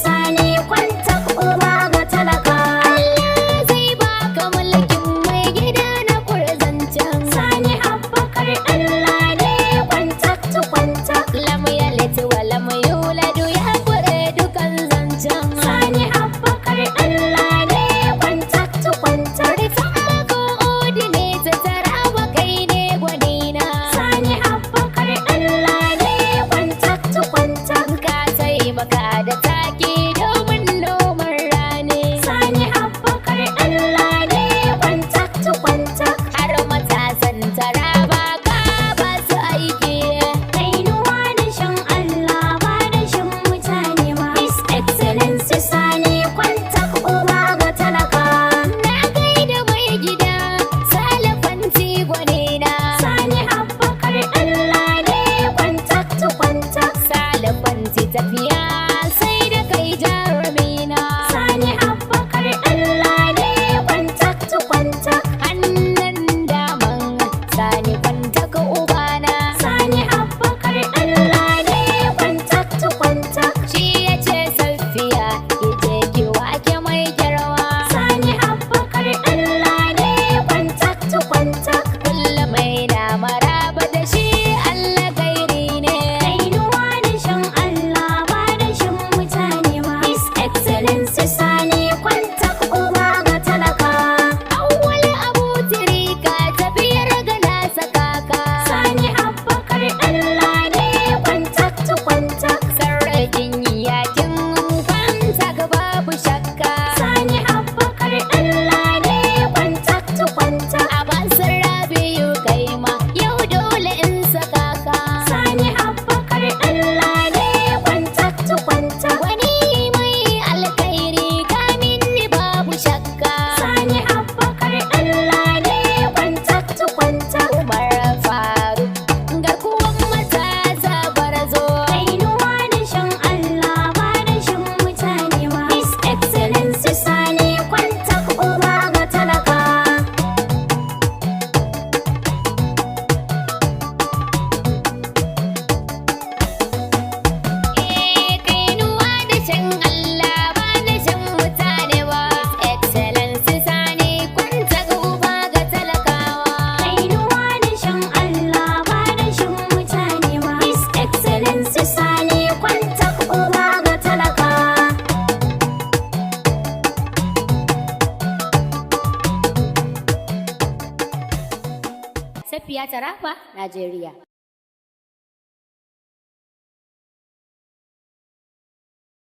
sani kwanta uba ga talaka. Allah zai baka mulkin mai gida na kurzancen. Sani Abubakar Allah ne kwantak tu kwantak. Lam yalid wa lam yulad ya kure dukan zancen. Sani Abubakar Allah ne kwantak tu kwantak. Ko odine ta tarawa kai ne gwanina. Sani Abubakar Allah ne kwantak tu kwantak. Ka taimaka da taki domin noman rani. Sani Abubakar Allah ne kwantak tu kwantak. Har matasan taraba ka ba su aiki. Kainuwa da shan Allah ba da shan mutane ba. His Excellency Sani kwantak uba ga talaka. Na gaida mai gida salafanti gwanina. Sani Abubakar Allah ne kwantak tu kwantak. Salafanti tafiya sai da kai jarumina. Sani Abubakar Allah ne kwantak tu kwantak. Hannun daman Sani kwantak ubana. Sani Abubakar Allah ne kwantak tu kwantak. Shi ya ce safiya ije ki wake mai girma. Sani Abubakar Allah ne kwantak tu kwantak. Kullum mai na maraba da shi Allah gairi ne. Kainuwa da shan Allah ba da shan mutane ba. His Excellency Sani kwantak uba ga talaka. Awwal Abu Tirika tafiyar ga nasa kaka. Sani Abubakar Allah ne kwantak tu kwantak. Sarrafin yakin kwantak babu shakka. Sani Abubakar Allah ne kwantak tu kwantak. Abasir Rabi'u kai ma yau dole in saka ka. Sani Abubakar Allah ne kwantak tu kwantak. Wani mai alkhairi kamin ni babu shakka. Sani Abubakar Allah ne kwantak tu kwantak. Umar Faruk garkuwan matasa barazo. Kainuwa da shan Allah ba da shan mutane ba. His Excellency Sani kwantak uba ga talaka. Kainuwa da shan Allah ba da shan mutane ba. His Excellency Sani kwantak uba ga talakawa. Kainuwa da shan Allah ba da shan mutane ba. His Excellency Sani kwantak uba ga talaka. Safiya Taraba, Najeriya.